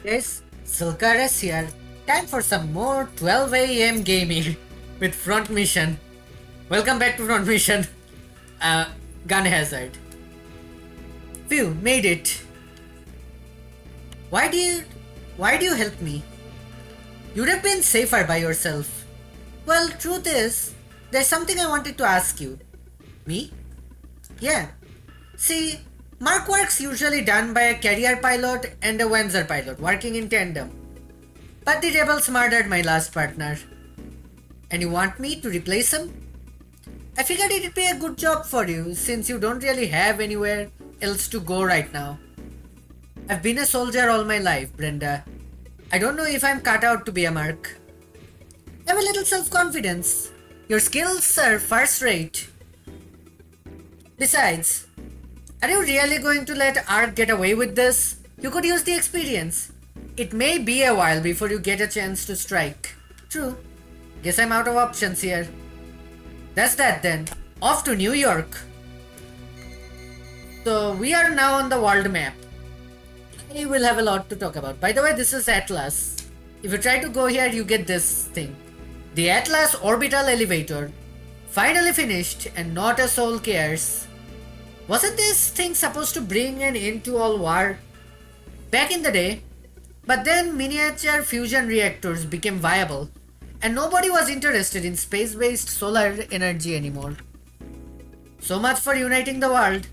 Guys, Zulk here. Time for some more 12 a.m. gaming with Front Mission. Welcome back to Front Mission. Gun Hazard. Phew, made it. Why do you help me? You'd have been safer by yourself. Well, truth is, there's something I wanted to ask you. Me? Yeah. See, Mark work's usually done by a carrier pilot and a Wanzer pilot working in tandem. But the rebels murdered my last partner. And you want me to replace him? I figured it'd be a good job for you since you don't really have anywhere else to go right now. I've been a soldier all my life, Brenda. I don't know if I'm cut out to be a Mark. Have a little self-confidence. Your skills are first rate. Besides, are you really going to let Ark get away with this? You could use the experience. It may be a while before you get a chance to strike. True. Guess I'm out of options here. That's that then. Off to New York. So we are now on the world map. We will have a lot to talk about. By the way, this is Atlas. If you try to go here, you get this thing. The Atlas orbital elevator. Finally finished and not a soul cares. Wasn't this thing supposed to bring an end to all war? Back in the day. But then miniature fusion reactors became viable. And nobody was interested in space-based solar energy anymore. So much for uniting the world.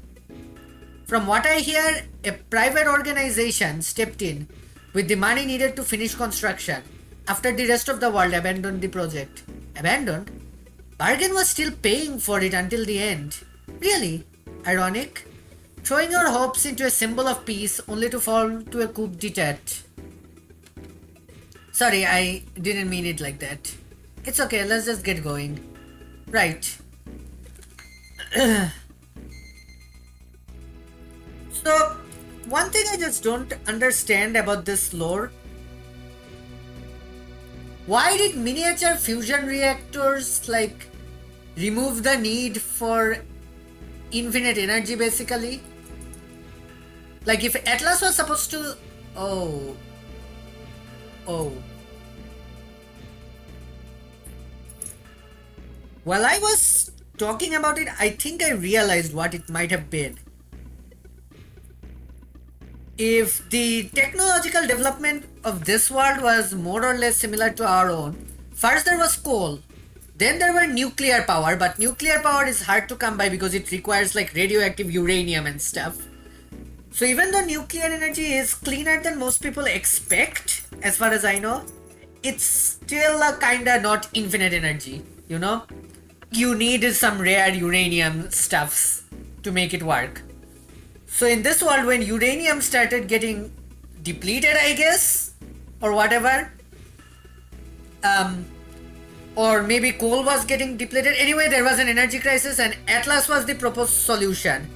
From what I hear, a private organization stepped in with the money needed to finish construction after the rest of the world abandoned the project. Abandoned? Bargain was still paying for it until the end. Really? Ironic? Throwing your hopes into a symbol of peace only to fall to a coup d'etat. Sorry, I didn't mean it like that. It's okay, let's just get going. Right. So, one thing I just don't understand about this lore. Why did miniature fusion reactors remove the need for infinite energy basically? If Atlas was supposed to... Oh. While I was talking about it, I think I realized what it might have been. If the technological development of this world was more or less similar to our own, first there was coal, then there were nuclear power, but nuclear power is hard to come by because it requires radioactive uranium and stuff. So even though nuclear energy is cleaner than most people expect, as far as I know, it's still a kinda not infinite energy, you know? You need some rare uranium stuffs to make it work. So in this world, when uranium started getting depleted, I guess, or whatever, or maybe coal was getting depleted. Anyway, there was an energy crisis and Atlas was the proposed solution.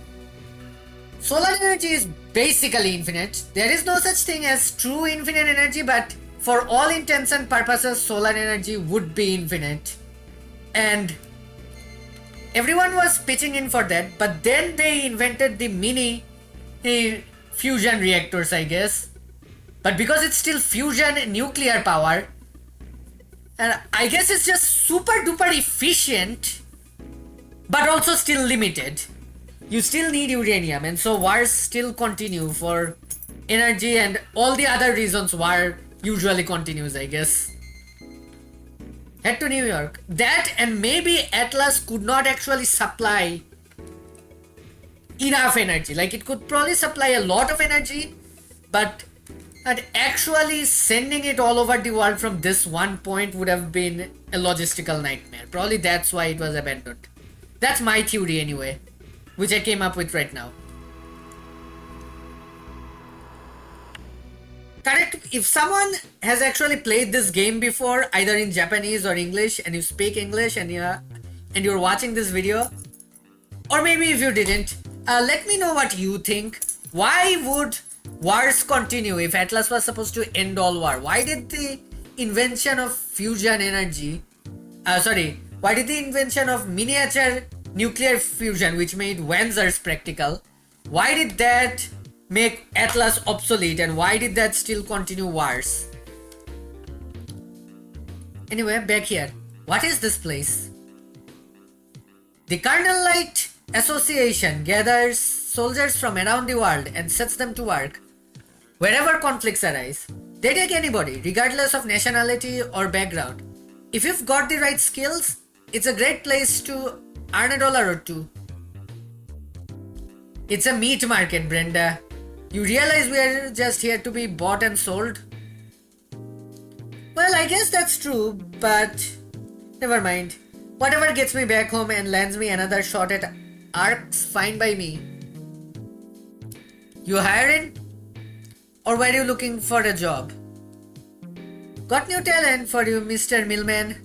Solar energy is basically infinite. There is no such thing as true infinite energy, but for all intents and purposes, solar energy would be infinite. And everyone was pitching in for that, but then they invented the mini fusion reactors, I guess. But because it's still fusion nuclear power, and I guess it's just super duper efficient, but also still limited. You still need uranium, and so wars still continue for energy and all the other reasons war usually continues, I guess. Head to New York. That and maybe Atlas could not actually supply enough energy. It could probably supply a lot of energy, but actually sending it all over the world from this one point would have been a logistical nightmare. Probably that's why it was abandoned. That's my theory anyway, which I came up with right now. Correct. If someone has actually played this game before, either in Japanese or English, and you speak English and you're watching this video, or maybe if you didn't, let me know what you think. Why would wars continue if Atlas was supposed to end all war? Why did the invention of fusion energy, why did the invention of miniature nuclear fusion, which made Wanzers practical, why did that make Atlas obsolete, and why did that still continue wars? Anyway, back here. What is this place? The Colonel Light Association gathers soldiers from around the world and sets them to work wherever conflicts arise. They take anybody, regardless of nationality or background. If you've got the right skills, it's a great place to earn $1 or two. It's a meat market, Brenda. You realize we are just here to be bought and sold? Well, I guess that's true, but never mind. Whatever gets me back home and lands me another shot at Ark's fine by me. You hiring? Or were you looking for a job? Got new talent for you, Mr. Millman.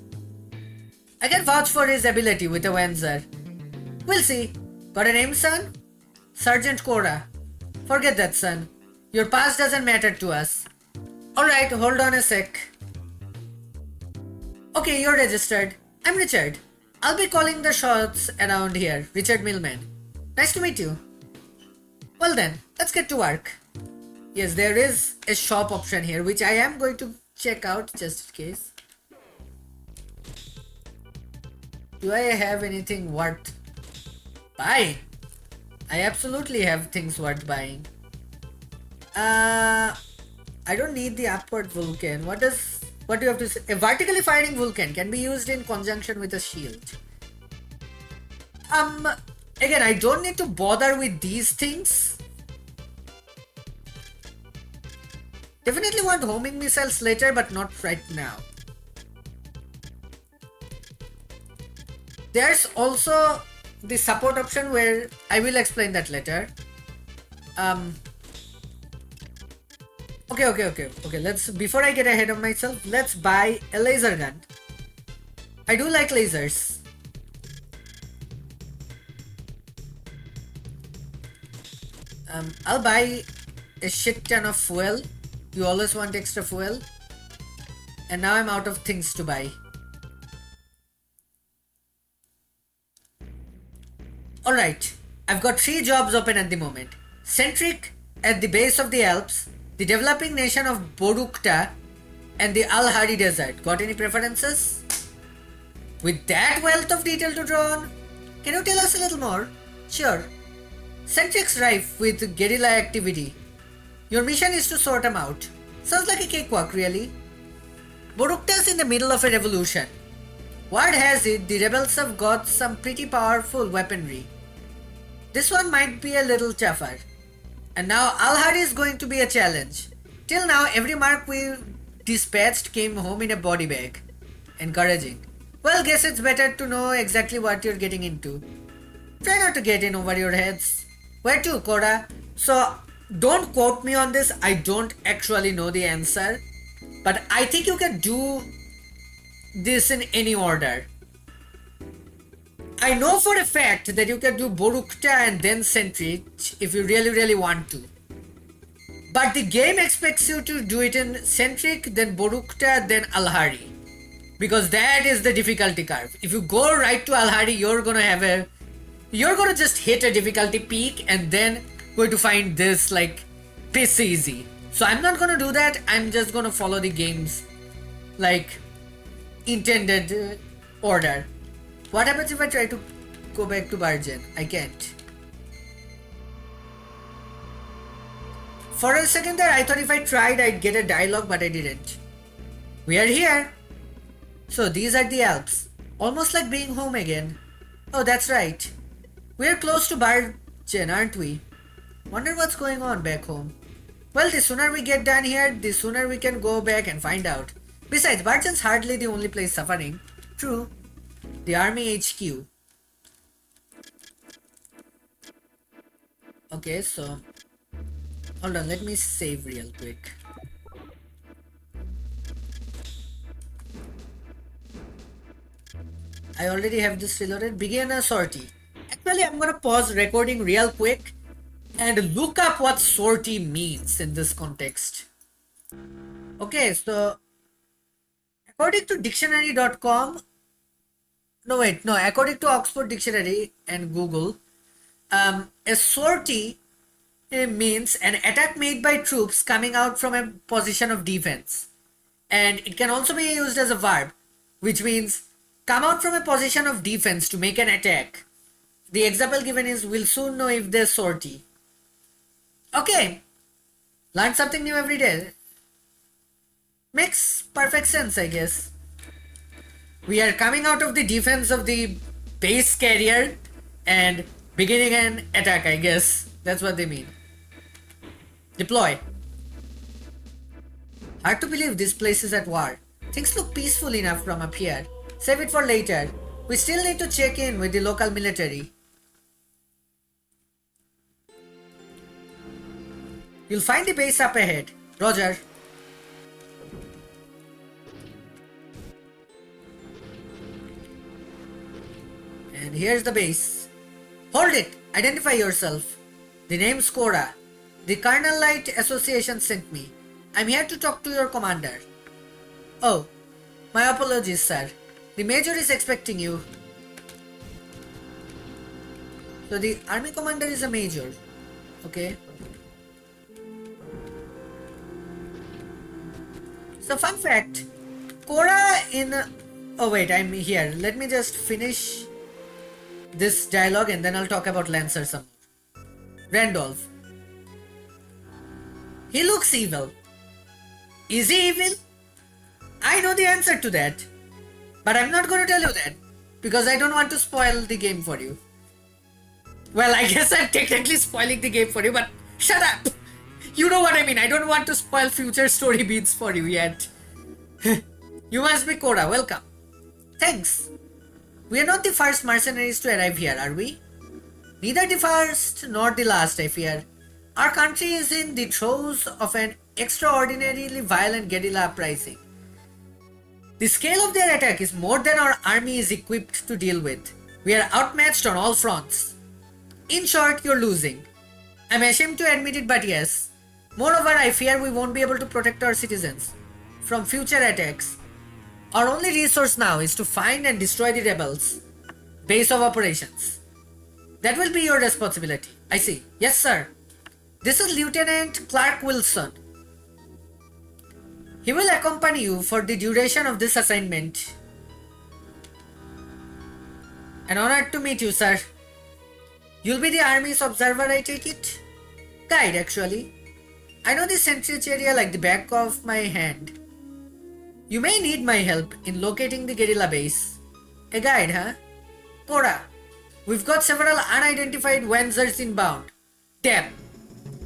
I can vouch for his ability with a Wanzer. We'll see. Got a name, son? Sergeant Cora. Forget that, son. Your past doesn't matter to us. Alright, hold on a sec. Okay, you're registered. I'm Richard. I'll be calling the shots around here. Richard Millman. Nice to meet you. Well then, let's get to work. Yes, there is a shop option here, which I am going to check out just in case. Do I have anything worth buying? I absolutely have things worth buying. I don't need the upward Vulcan. What do you have to say? A vertically firing Vulcan can be used in conjunction with a shield. Again, I don't need to bother with these things. Definitely want homing missiles later, but not right now. There's also the support option where I will explain that later. Okay. Let's, before I get ahead of myself, let's buy a laser gun. I do like lasers. I'll buy a shit ton of fuel. You always want extra fuel. And now I'm out of things to buy. Alright, I've got 3 jobs open at the moment. Cenktrich at the base of the Alps, the developing nation of Borukta, and the Al-Hari Desert. Got any preferences? With that wealth of detail to draw on, can you tell us a little more? Sure. Cenktrich's rife with guerrilla activity. Your mission is to sort them out. Sounds like a cakewalk, really. Borukta's in the middle of a revolution. Word has it the rebels have got some pretty powerful weaponry. This one might be a little tougher. And now Al-Hari is going to be a challenge. Till now, every mark we dispatched came home in a body bag. Encouraging. Well, guess it's better to know exactly what you're getting into. Try not to get in over your heads. Where to, Cora? So, don't quote me on this. I don't actually know the answer. But I think you can do this in any order. I know for a fact that you can do Borukta and then Cenktrich if you really want to. But the game expects you to do it in Cenktrich, then Borukta, then Al-Hari. Because that is the difficulty curve. If you go right to Al-Hari, you're gonna just hit a difficulty peak and then going to find this like piss easy. So I'm not gonna do that. I'm just gonna follow the game's like intended order. What happens if I try to go back to Bargen? I can't. For a second there, I thought if I tried, I'd get a dialogue, but I didn't. We are here. So these are the Alps. Almost like being home again. Oh, that's right. We're close to Bargen, aren't we? Wonder what's going on back home. Well, the sooner we get done here, the sooner we can go back and find out. Besides, Bargen's hardly the only place suffering. True. The army HQ. Okay, so hold on, let me save real quick. I already have this reloaded. Begin a sortie. Actually, I'm gonna pause recording real quick and look up what sortie means in this context. Okay, so according to dictionary.com, according to Oxford Dictionary and Google, a sortie means an attack made by troops coming out from a position of defense. And it can also be used as a verb, which means come out from a position of defense to make an attack. The example given is we'll soon know if they're sortie. Okay, learn something new every day. Makes perfect sense, I guess. We are coming out of the defense of the base carrier and beginning an attack, I guess. That's what they mean. Deploy. Hard to believe this place is at war. Things look peaceful enough from up here. Save it for later. We still need to check in with the local military. You'll find the base up ahead. Roger. And here's the base. Hold it! Identify yourself. The name's Cora. The Colonel Light Association sent me. I'm here to talk to your commander. Oh, my apologies, sir. The major is expecting you. So the army commander is a major. Okay. So fun fact. Cora in... Oh wait, I'm here. Let me just finish this dialogue and then I'll talk about Lancer some more. Randolph. He looks evil. Is he evil? I know the answer to that. But I'm not going to tell you that. Because I don't want to spoil the game for you. Well, I guess I'm technically spoiling the game for you, but shut up! You know what I mean. I don't want to spoil future story beats for you yet. You must be Cora. Welcome. Thanks. We are not the first mercenaries to arrive here, are we? Neither the first nor the last, I fear. Our country is in the throes of an extraordinarily violent guerrilla uprising. The scale of their attack is more than our army is equipped to deal with. We are outmatched on all fronts. In short, you're losing. I'm ashamed to admit it, but yes. Moreover, I fear we won't be able to protect our citizens from future attacks. Our only resource now is to find and destroy the rebels' base of operations. That will be your responsibility. I see. Yes, sir. This is Lieutenant Clark Wilson. He will accompany you for the duration of this assignment. An honor to meet you, sir. You'll be the army's observer, I take it? Guide, actually. I know the Cenktrich area like the back of my hand. You may need my help in locating the guerrilla base. A guide, huh? Cora, we've got several unidentified Wenzers inbound. Damn.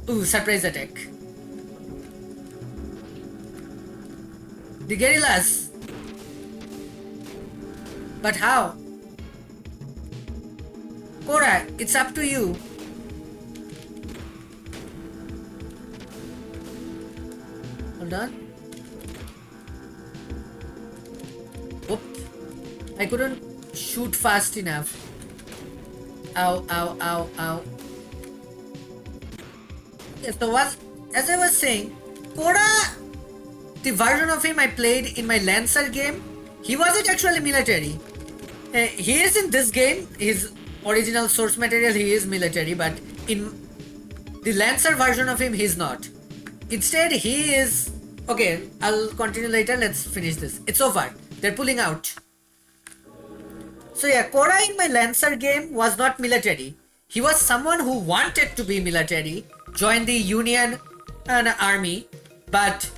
Ooh, surprise attack. The guerrillas. But how? Cora, it's up to you. Hold on. Whoop. I couldn't shoot fast enough. Ow, ow, ow, ow. Yes, so as I was saying, Cora, the version of him I played in my Lancer game, he wasn't actually military. He is in this game, his original source material, he is military, but in the Lancer version of him, he's not. Instead, he is... Okay, I'll continue later, let's finish this. It's over. They're pulling out. So yeah, Cora in my Lancer game was not military. He was someone who wanted to be military, joined the Union army, but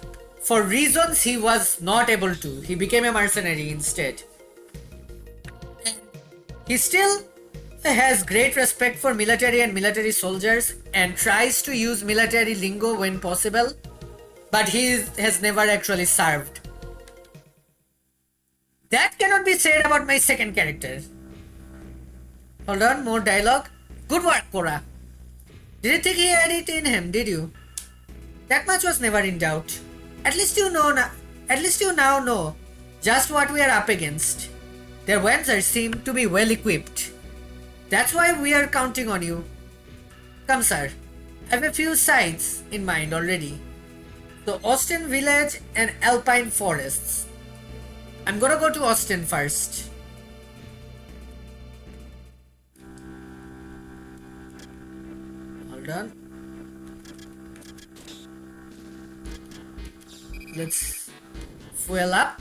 for reasons he was not able to. He became a mercenary instead. He still has great respect for military and military soldiers and tries to use military lingo when possible, but he has never actually served. That cannot be said about my second character. Hold on, more dialogue. Good work, Cora. Did you think he had it in him, did you? That much was never in doubt. At least you now know just what we are up against. Their Wenzers seem to be well equipped. That's why we are counting on you. Come, sir. I have a few sites in mind already. So Austin Village and Alpine Forests. I'm gonna go to Austin first. Hold on. Let's fuel up.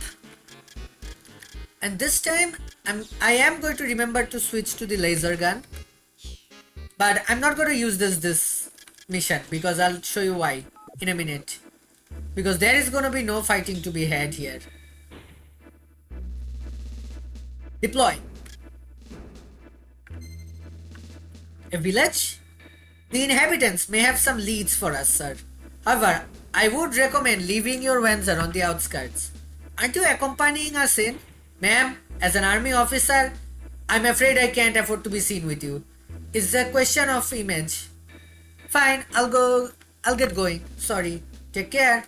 And this time, I am going to remember to switch to the laser gun. But I'm not going to use this mission because I'll show you why in a minute. Because there is going to be no fighting to be had here. Deploy. A village? The inhabitants may have some leads for us, sir. However, I would recommend leaving your Wanzer on the outskirts. Aren't you accompanying us in? Ma'am, as an army officer, I'm afraid I can't afford to be seen with you. It's a question of image. Fine, I'll get going. Sorry. Take care.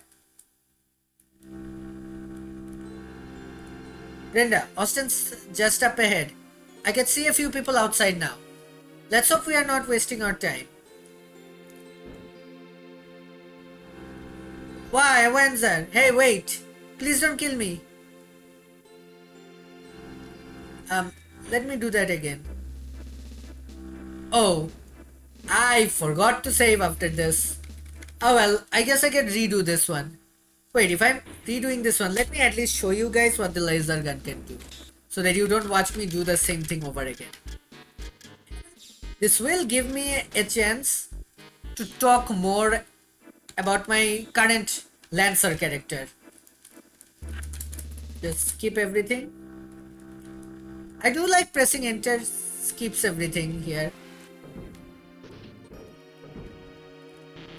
Brenda, Austin's just up ahead. I can see a few people outside now. Let's hope we are not wasting our time. Why, Wanzer? Hey, wait. Please don't kill me. Let me do that again. Oh, I forgot to save after this. Oh well, I guess I can redo this one. Wait, if I'm redoing this one, let me at least show you guys what the laser gun can do. So that you don't watch me do the same thing over again. This will give me a chance to talk more about my current Lancer character. Just skip everything. I do like pressing enter skips everything here.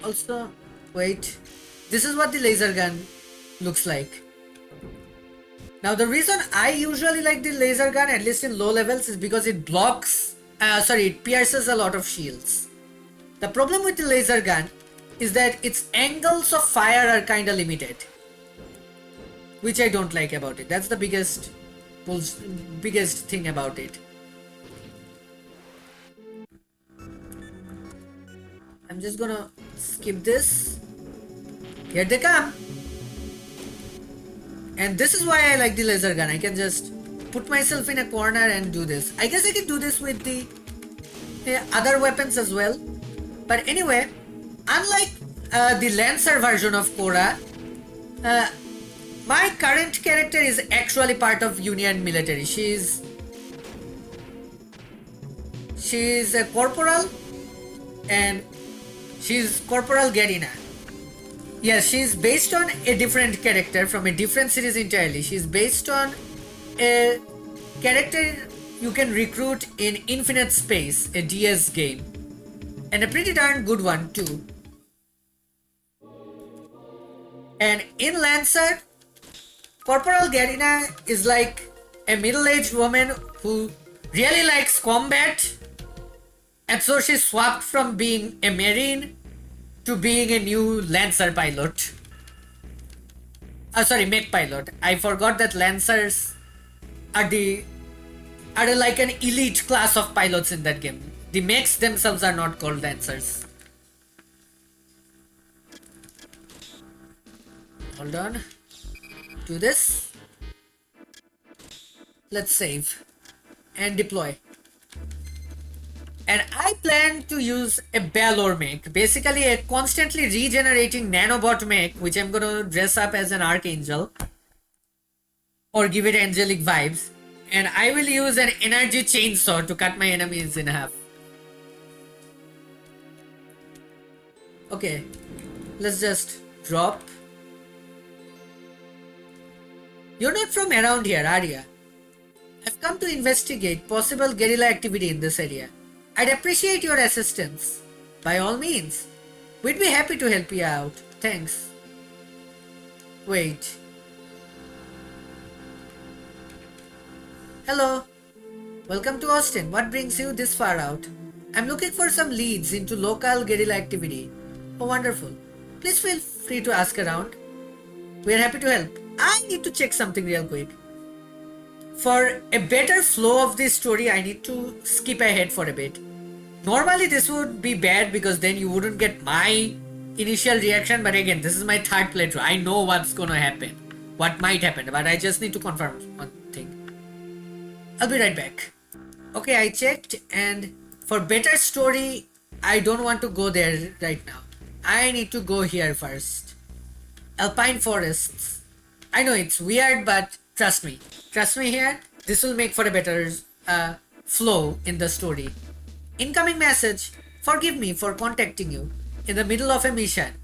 Also, wait, this is what the laser gun looks like. Now the reason I usually like the laser gun, at least in low levels, is because it it pierces a lot of shields. The problem with the laser gun is that its angles of fire are kinda limited, which I don't like about it. That's the biggest thing about it. I'm just gonna skip this. Here they come. And this is why I like the laser gun. I can just put myself in a corner and do this. I guess I can do this with the other weapons as well. But anyway, unlike the Lancer version of Korra, my current character is actually part of Union military. She's a corporal, and she's Corporal Garina. Yes, she's based on a different character from a different series entirely. She's based on a character you can recruit in Infinite Space, a DS game. And a pretty darn good one too. And in Lancer, Corporal Garina is like a middle-aged woman who really likes combat, and so she swapped from being a Marine to being a new Lancer pilot. Mech pilot. I forgot that Lancers are like an elite class of pilots in that game. The mechs themselves are not called Lancers. Hold on. Do this. Let's save and deploy. And I plan to use a Balor mech, basically a constantly regenerating nanobot mech, which I'm gonna dress up as an archangel or give it angelic vibes, and I will use an energy chainsaw to cut my enemies in half. Okay, let's just drop. You're not from around here, are you? I've come to investigate possible guerrilla activity in this area. I'd appreciate your assistance. By all means. We'd be happy to help you out. Thanks. Wait. Hello. Welcome to Austin. What brings you this far out? I'm looking for some leads into local guerrilla activity. Oh, wonderful. Please feel free to ask around. We're happy to help. I need to check something real quick. For a better flow of this story, I need to skip ahead for a bit. Normally this would be bad because then you wouldn't get my initial reaction, but again, this is my third playthrough. I know what's gonna happen, what might happen, but I just need to confirm one thing. I'll be right back. Okay, I checked, and for better story, I don't want to go there right now. I need to go here first. Alpine forests. I know it's weird, but trust me. Trust me here. This will make for a better flow in the story. Incoming message. Forgive me for contacting you in the middle of a mission,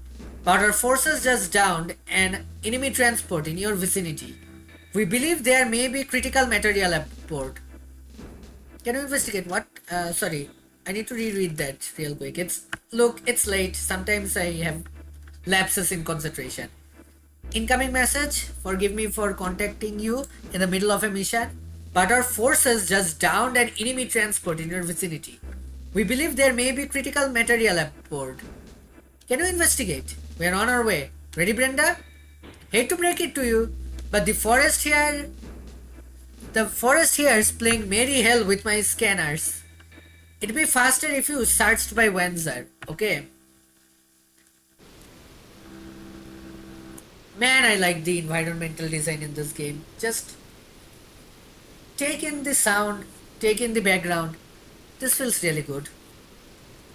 but our forces just downed an enemy transport in your vicinity. We believe there may be critical material aboard. Can you investigate what? Sorry, I need to reread that real quick. Look, it's late. Sometimes I have lapses in concentration. Incoming message. Forgive me for contacting you in the middle of a mission, but our forces just downed an enemy transport in your vicinity. We believe there may be critical material aboard. Can you investigate? We are on our way. Ready, Brenda? Hate to break it to you, but the forest here is playing merry hell with my scanners. It'd be faster if you searched by Wenzer, okay? Man, I like the environmental design in this game. Just take in the sound, take in the background. This feels really good.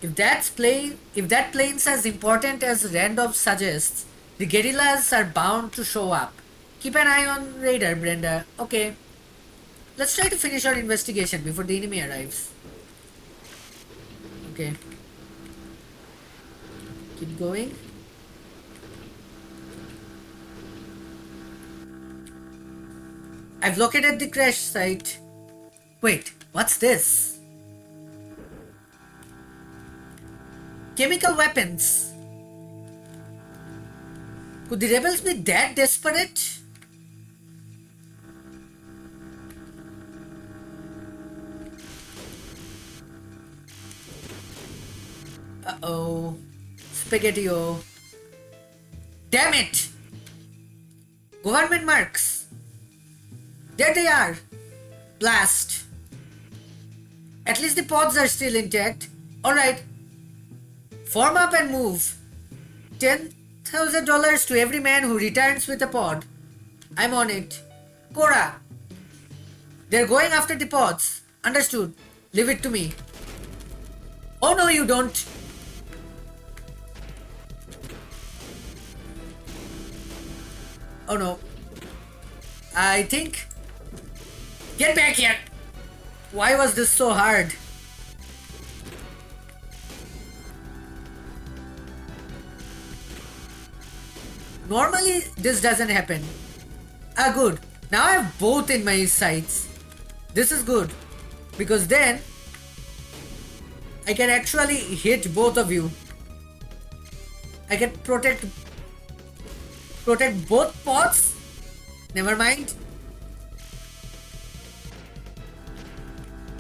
If that plane's as important as Randolph suggests, the guerrillas are bound to show up. Keep an eye on radar, Brenda. Okay. Let's try to finish our investigation before the enemy arrives. Okay. Keep going. I've located the crash site. Wait, what's this? Chemical weapons. Could the rebels be that desperate? Uh-oh. Spaghetti-o. Damn it! Government marks. There they are. Blast. At least the pods are still intact. Alright. Form up and move. $10,000 to every man who returns with a pod. I'm on it. Cora. They're going after the pods. Understood. Leave it to me. Oh no, you don't. Oh no. I think... Get back here! Why was this so hard? Normally, this doesn't happen. Ah, good. Now I have both in my sights. This is good. Because then, I can actually hit both of you. I can protect both pods? Never mind.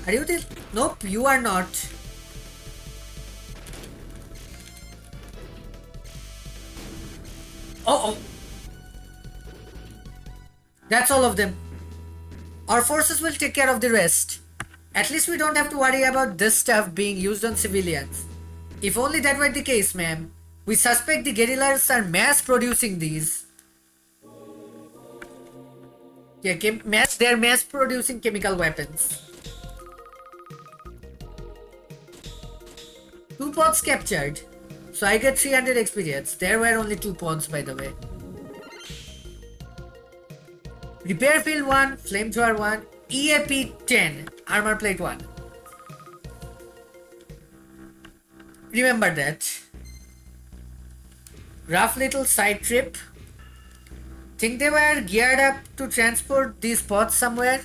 Are you the... Nope, you are not. Oh. That's all of them. Our forces will take care of the rest. At least we don't have to worry about this stuff being used on civilians. If only that were the case, ma'am. We suspect the guerrillas are mass producing these. Yeah, they're mass producing chemical weapons. 2 pods captured. So I get 300 experience. There were only 2 pods, by the way. Repair field 1, flamethrower 1, EAP 10, armor plate 1. Remember that. Rough little side trip. Think they were geared up to transport these pods somewhere?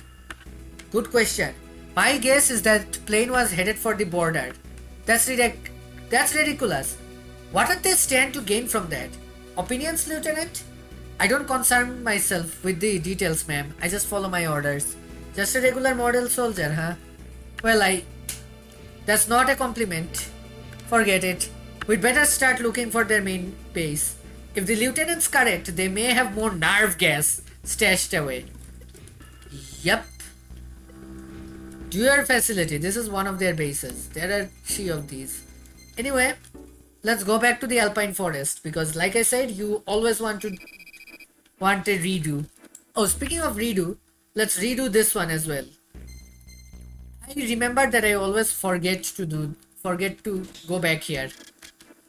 Good question. My guess is that plane was headed for the border. That's ridiculous. What did they stand to gain from that? Opinions, Lieutenant? I don't concern myself with the details, ma'am. I just follow my orders. Just a regular model soldier, huh? Well, that's not a compliment. Forget it. We'd better start looking for their main base. If the lieutenant's correct, they may have more nerve gas stashed away. Yup. Dewar facility. This is one of their bases. There are 3 of these. Anyway, let's go back to the Alpine Forest because like I said, you always want a redo. Oh, speaking of redo, let's redo this one as well. I remember that I always forget to go back here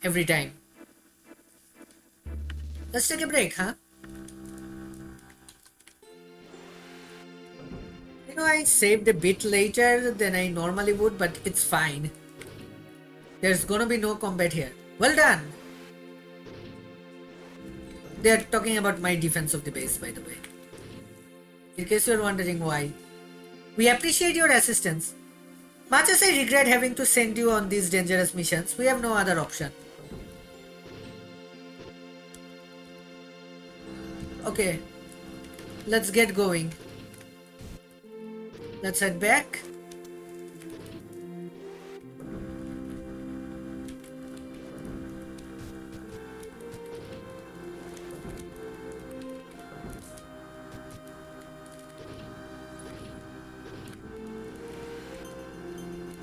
every time. Let's take a break, huh? You know, I saved a bit later than I normally would, but it's fine. There's gonna be no combat here. Well done! They're talking about my defense of the base, by the way. In case you're wondering why. We appreciate your assistance. Much as I regret having to send you on these dangerous missions, we have no other option. Okay, let's get going. Let's head back.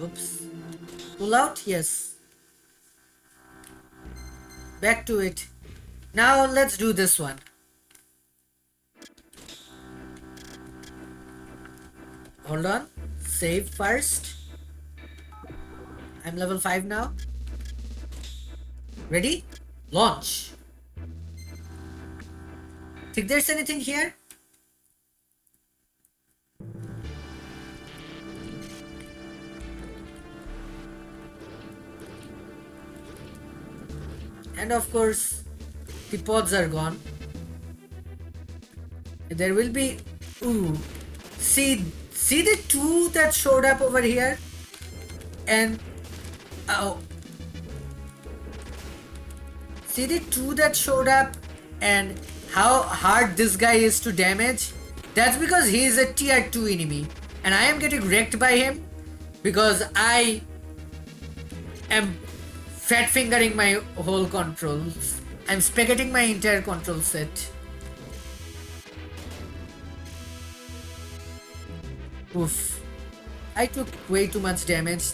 Oops. Pull out? Yes. Back to it. Now let's do this one. Hold on. Save first. I'm level 5 now. Ready? Launch. Think there's anything here? And of course, the pods are gone. There will be... Ooh. See the two that showed up over here? And... Oh. See the two that showed up and how hard this guy is to damage? That's because he is a tier 2 enemy. And I am getting wrecked by him because I am fat fingering my whole controls. I'm spaghetting my entire control set. Oof. I took way too much damage.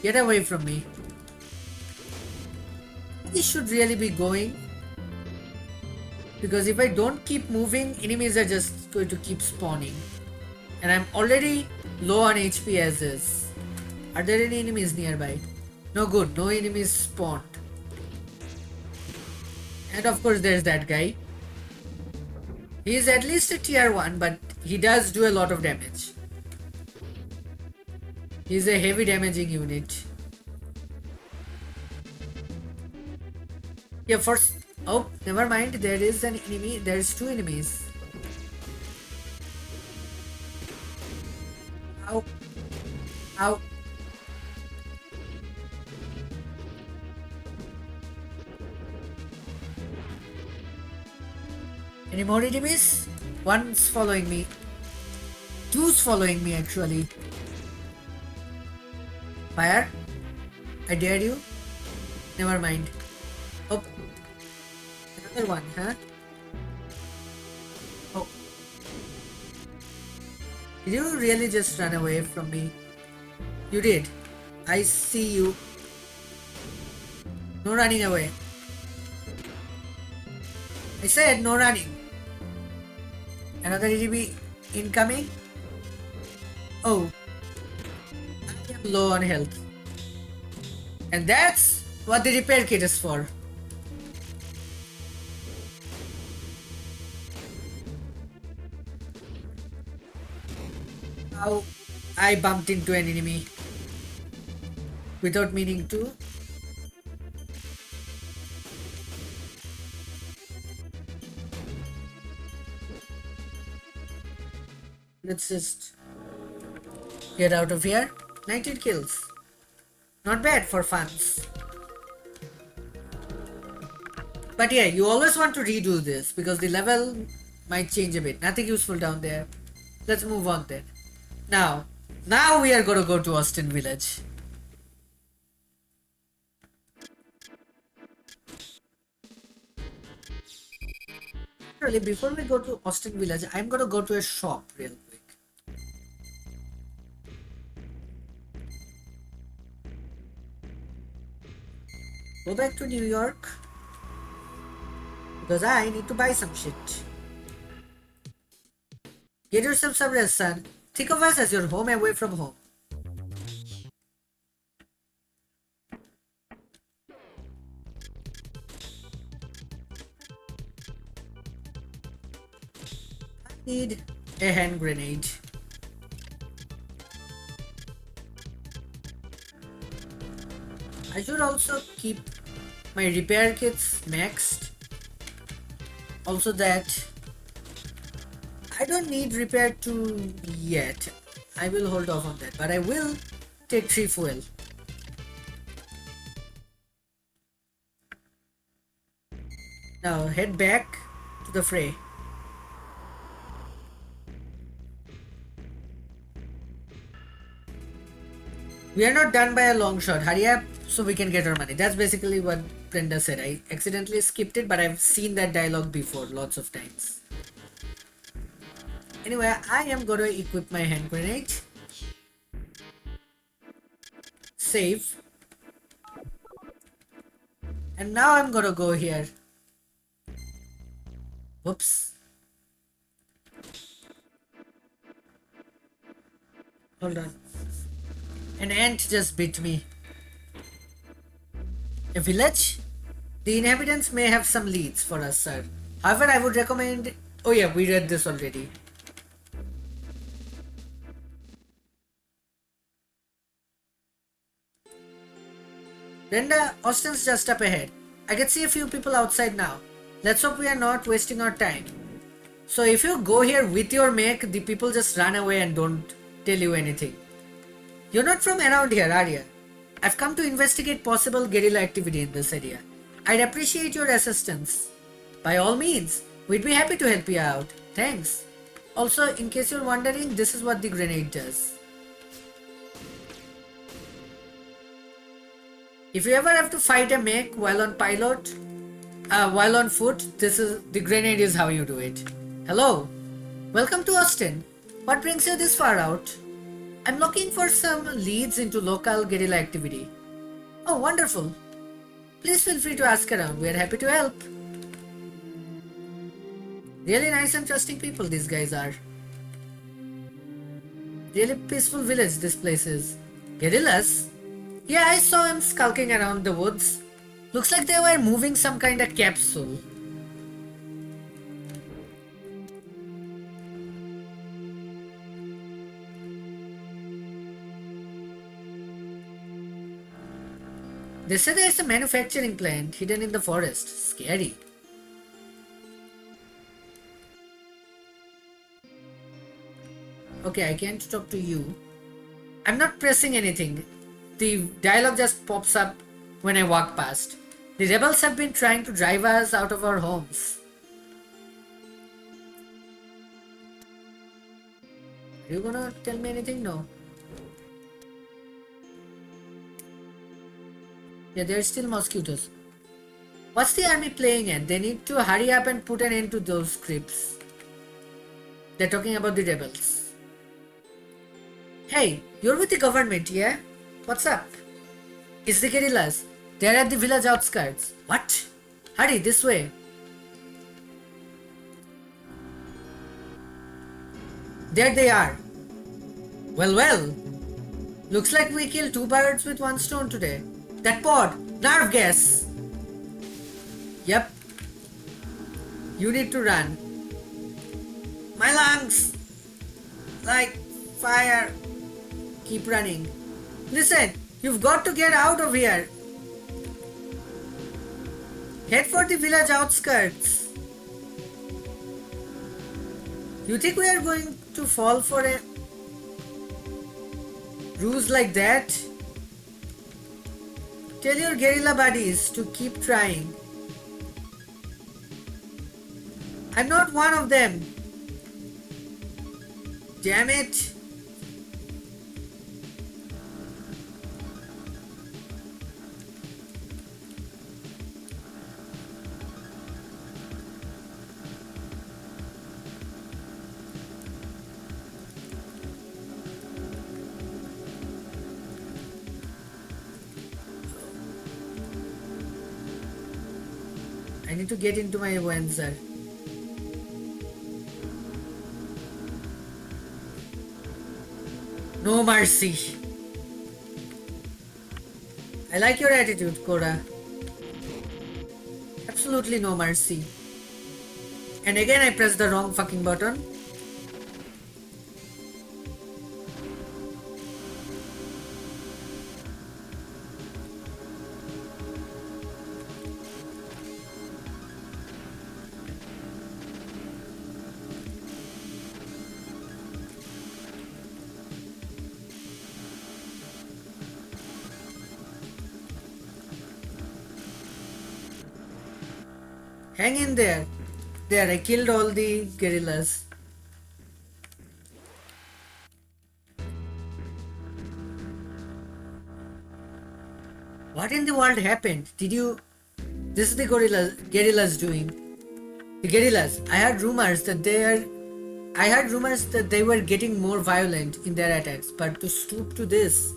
Get away from me. This should really be going. Because if I don't keep moving, enemies are just going to keep spawning. And I'm already low on HP as is. Are there any enemies nearby? No good, no enemies spawned. And of course there's that guy. He is at least a tier 1, but he does do a lot of damage. He's a heavy damaging unit. Yeah, first... Oh, never mind. There is an enemy. There's 2 enemies. Ow. Ow. Any more enemies? One's following me. 2's following me actually. Fire. I dare you. Never mind. Oh. Another one, huh? Oh. Did you really just run away from me? You did. I see you. No running away. I said no running. Another enemy incoming. Oh. I am low on health. And that's what the repair kit is for. Now I bumped into an enemy without meaning to. Let's just get out of here. 19 kills. Not bad for funs. But yeah, you always want to redo this because the level might change a bit. Nothing useful down there. Let's move on then. Now we are gonna go to Austin Village. Really, before we go to Austin Village, I'm gonna go to a shop real quick. Go back to New York because I need to buy some shit. Get yourself some rest, son. Think of us as your home away from home. I need a hand grenade. I should also keep my repair kits maxed. Also that I don't need repair 2 yet. I will hold off on that, but I will take 3 fuel. Now head back to the fray. We are not done by a long shot. Hurry up so we can get our money. That's basically what Brenda said. I accidentally skipped it, but I've seen that dialogue before lots of times. Anyway, I am going to equip my hand grenade. Save. And now I'm going to go here. Whoops. Hold on. An ant just bit me. A village? The inhabitants may have some leads for us, sir. However, I would recommend... Oh yeah, we read this already. Brenda, Austin's just up ahead. I can see a few people outside now. Let's hope we are not wasting our time. So if you go here with your make, the people just run away and don't tell you anything. You're not from around here, are you? I've come to investigate possible guerrilla activity in this area. I'd appreciate your assistance. By all means, we'd be happy to help you out. Thanks. Also, in case you're wondering, this is what the grenade does. If you ever have to fight a mech while on foot, the grenade is how you do it. Hello, welcome to Austin. What brings you this far out? I'm looking for some leads into local guerrilla activity. Oh, wonderful. Please feel free to ask around. We're happy to help. Really nice and trusting people these guys are. Really peaceful village this place is. Guerrillas? Yeah, I saw him skulking around the woods. Looks like they were moving some kind of capsule. They say there's a manufacturing plant hidden in the forest. Scary. Okay, I can't talk to you. I'm not pressing anything. The dialogue just pops up when I walk past. The rebels have been trying to drive us out of our homes. Are you gonna tell me anything? No. Yeah, there's still mosquitoes. What's the army playing at? They need to hurry up and put an end to those scripts. They're talking about the rebels. Hey, you're with the government, yeah? What's up? It's the guerrillas. They're at the village outskirts. What? Hurry, this way. There they are. Well. Looks like we killed 2 birds with 1 stone today. That pod! Nerve gas! Yep. You need to run. My lungs! Like fire. Keep running. Listen, you've got to get out of here. Head for the village outskirts. You think we are going to fall for a ruse like that? Tell your guerrilla buddies to keep trying. I'm not one of them. Damn it. I need to get into my Wenzer. No mercy. I like your attitude, Cora. Absolutely no mercy. And again I pressed the wrong fucking button. Hang in there. There, I killed all the guerrillas. What in the world happened? Did you... This is the guerrillas doing. The guerrillas. I heard rumors that they were getting more violent in their attacks, but to stoop to this...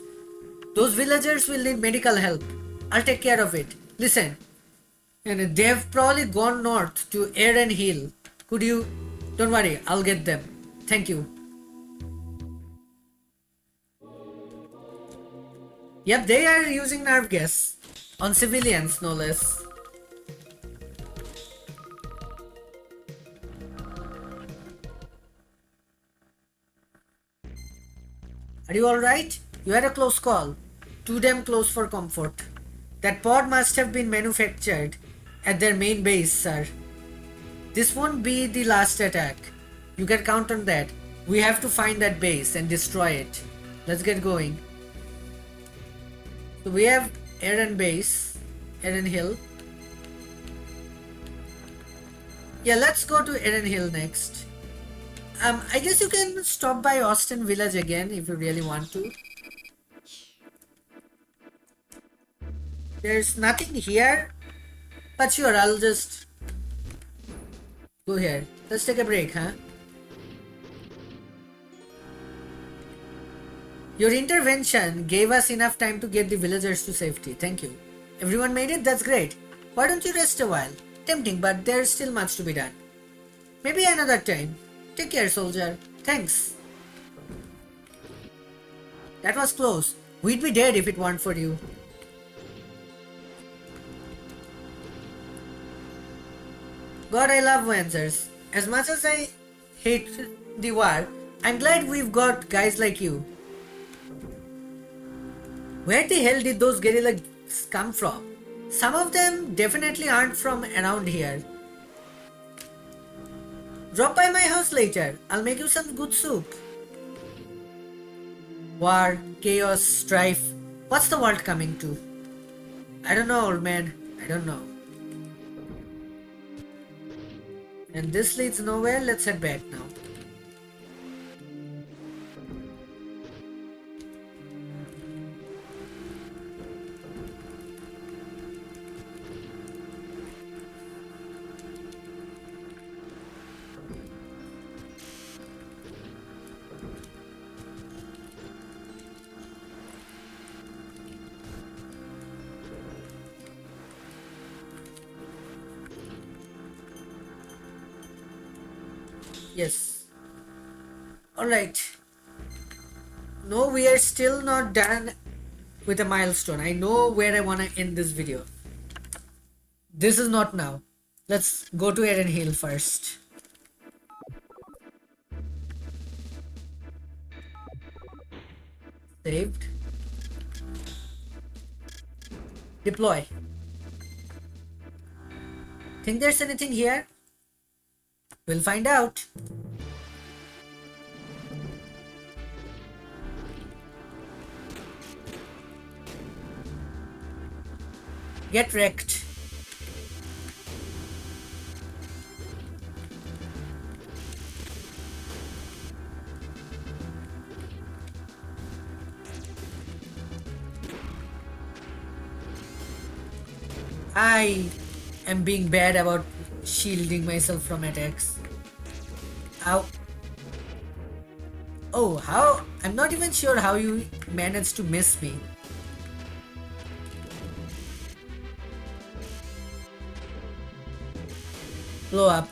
Those villagers will need medical help. I'll take care of it. Listen. And they've probably gone north to Aaron Hill. Could you... Don't worry, I'll get them. Thank you. Yep, they are using nerve gas. On civilians, no less. Are you alright? You had a close call. Too damn close for comfort. That pod must have been manufactured at their main base, sir. This won't be the last attack. You can count on that. We have to find that base and destroy it. Let's get going. So we have Aaron base, Aaron Hill. Yeah, let's go to Aaron Hill next. I guess you can stop by Austin Village again if you really want to. There's nothing here, but sure, I'll just go here. Let's take a break, huh? Your intervention gave us enough time to get the villagers to safety. Thank you. Everyone made it? That's great. Why don't you rest a while? Tempting, but there's still much to be done. Maybe another time. Take care, soldier. Thanks. That was close. We'd be dead if it weren't for you. God, I love Lancers. As much as I hate the war, I'm glad we've got guys like you. Where the hell did those guerrillas come from? Some of them definitely aren't from around here. Drop by my house later. I'll make you some good soup. War, chaos, strife. What's the world coming to? I don't know, old man. I don't know. And this leads nowhere. Let's head back now. Yes. Alright. No, we are still not done with a milestone. I know where I want to end this video. This is not now. Let's go to Aaron Hill first. Saved. Deploy. Think there's anything here? We'll find out. Get wrecked. I am being bad about shielding myself from attacks. Ow. Oh, how? I'm not even sure how you managed to miss me. Blow up.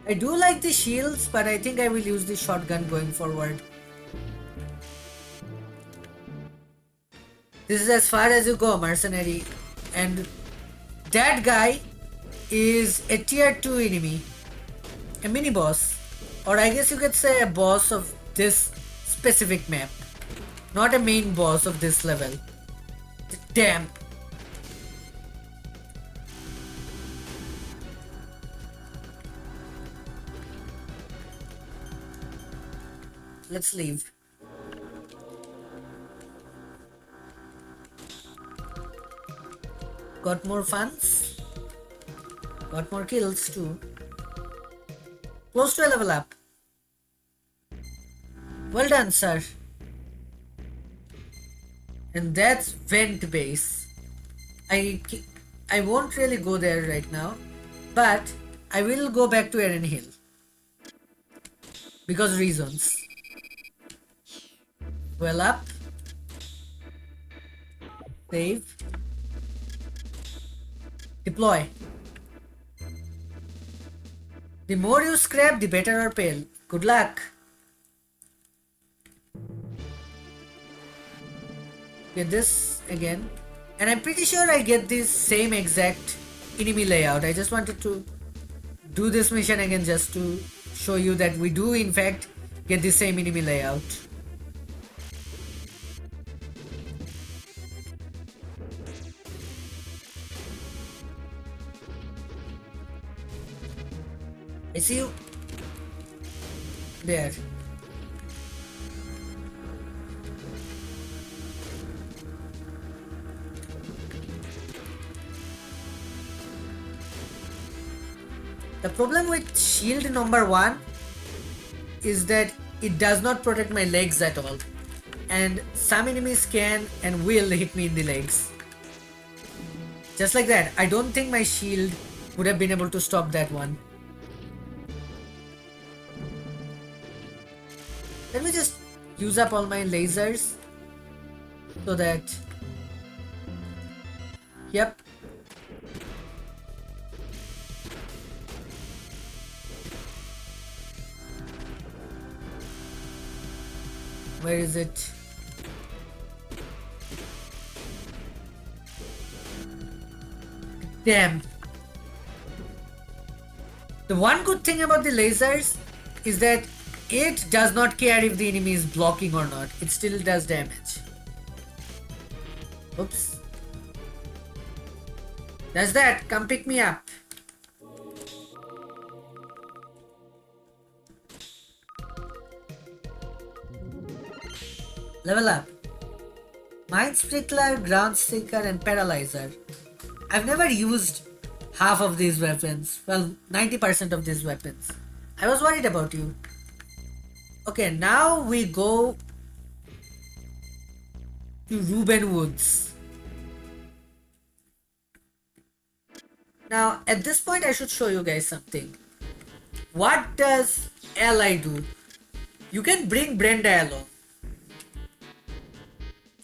I do like the shields, but I think I will use the shotgun going forward. This is as far as you go, mercenary. And that guy is a tier 2 enemy. A mini boss. Or I guess you could say a boss of this specific map. Not a main boss of this level. Damn. Let's leave. Got more funds. Got more kills too. Close to a level up. Well done, sir. And that's vent base. I won't really go there right now, but I will go back to Eren Hill. Because reasons. Well up. Save. Deploy. The more you scrap, the better our pale. Good luck. Get this again. And I'm pretty sure I get this same exact enemy layout. I just wanted to do this mission again just to show you that we do in fact get the same enemy layout. I see you. There. The problem with shield number 1 is that it does not protect my legs at all. And some enemies can and will hit me in the legs. Just like that. I don't think my shield would have been able to stop that one. Let me just use up all my lasers so that, yep. Where is it? Damn. The one good thing about the lasers is that it does not care if the enemy is blocking or not. It still does damage. Oops. That's that. Come pick me up. Level up. Mind Sprinkler, Ground Seeker and Paralyzer. I've never used half of these weapons. Well, 90% of these weapons. I was worried about you. Okay, now we go to Ruben Woods. Now, at this point, I should show you guys something. What does Ally do? You can bring Brenda along.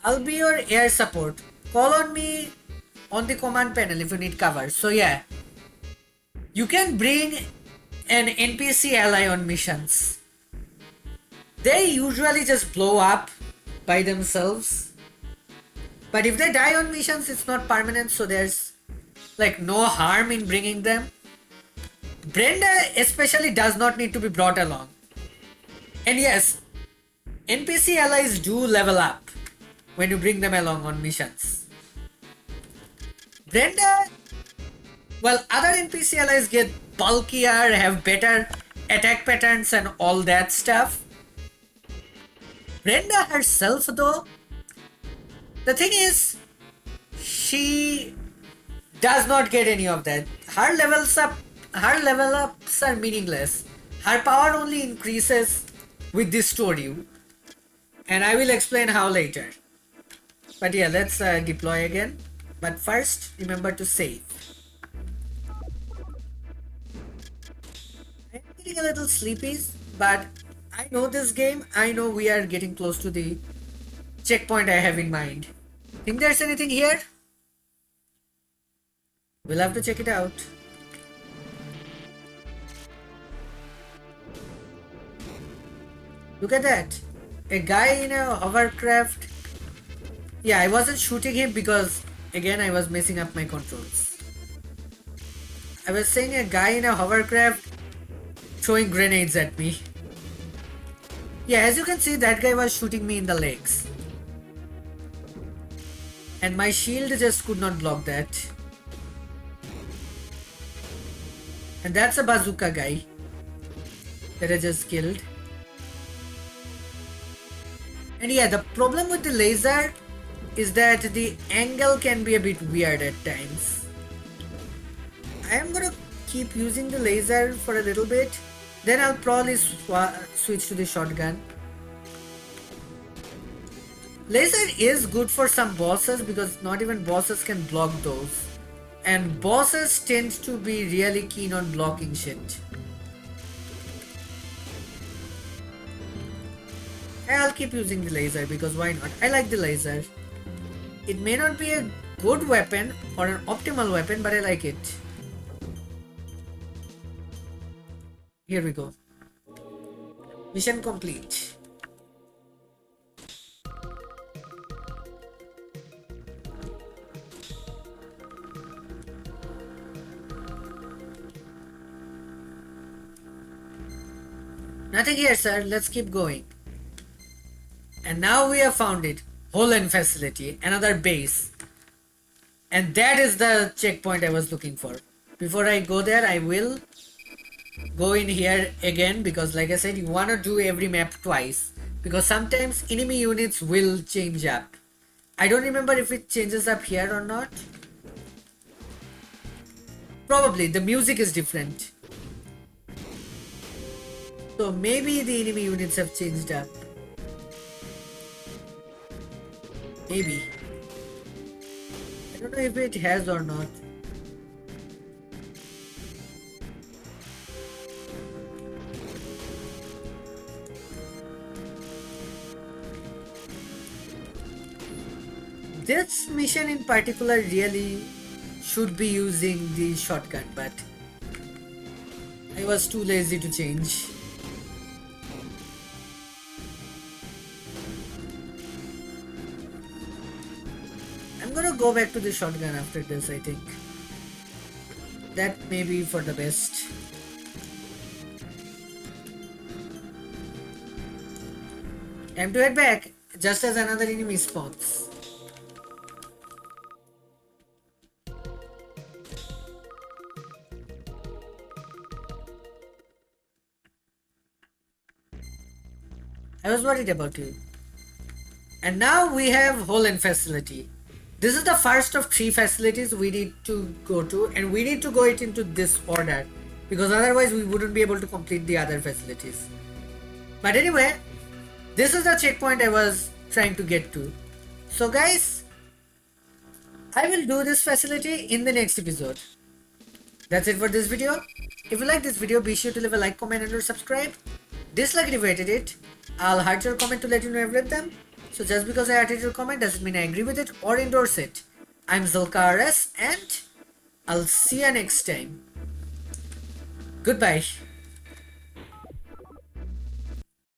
I'll be your air support. Call on me on the command panel if you need cover. So yeah, you can bring an NPC ally on missions. They usually just blow up by themselves. But if they die on missions, it's not permanent, so there's like no harm in bringing them. Brenda especially does not need to be brought along. And yes, NPC allies do level up when you bring them along on missions. Brenda, well, other NPC allies get bulkier, have better attack patterns and all that stuff. Brenda herself though, the thing is, she does not get any of that. Her level ups are meaningless. Her power only increases with this story. And I will explain how later. But yeah, let's deploy again. But first, remember to save. I'm getting a little sleepy, but I know this game. I know we are getting close to the checkpoint I have in mind. Think there's anything here? We'll have to check it out. Look at that. A guy in a hovercraft. Yeah, I wasn't shooting him because again I was messing up my controls. I was saying a guy in a hovercraft throwing grenades at me. Yeah, as you can see, that guy was shooting me in the legs. And my shield just could not block that. And that's a bazooka guy that I just killed. And yeah, the problem with the laser is that the angle can be a bit weird at times. I am gonna keep using the laser for a little bit, then I'll probably switch to the shotgun. Laser is good for some bosses because not even bosses can block those. And bosses tend to be really keen on blocking shit. I'll keep using the laser because why not? I like the laser. It may not be a good weapon or an optimal weapon, but I like it. Here we go. Mission complete. Nothing here, sir. Let's keep going. And now we have found it. Holland facility. Another base. And that is the checkpoint I was looking for. Before I go there, I will go in here again because like I said, you want to do every map twice. Because sometimes enemy units will change up. I don't remember if it changes up here or not. Probably. The music is different. So maybe the enemy units have changed up. Maybe. I don't know if it has or not. This mission in particular really should be using the shotgun, but I was too lazy to change. I'm gonna go back to the shotgun after this, I think. That may be for the best. Time to head back, just as another enemy spawns. I was worried about you. And now we have Holland facility. This is the first of 3 facilities we need to go to, and we need to go it into this order because otherwise we wouldn't be able to complete the other facilities. But anyway, this is the checkpoint I was trying to get to. So guys, I will do this facility in the next episode. That's it for this video. If you like this video, be sure to leave a like, comment and or subscribe. Dislike it if you hated it. I'll heart your comment to let you know I've read them. So just because I hearted your comment doesn't mean I agree with it or endorse it. I'm Zulk and I'll see you next time. Goodbye.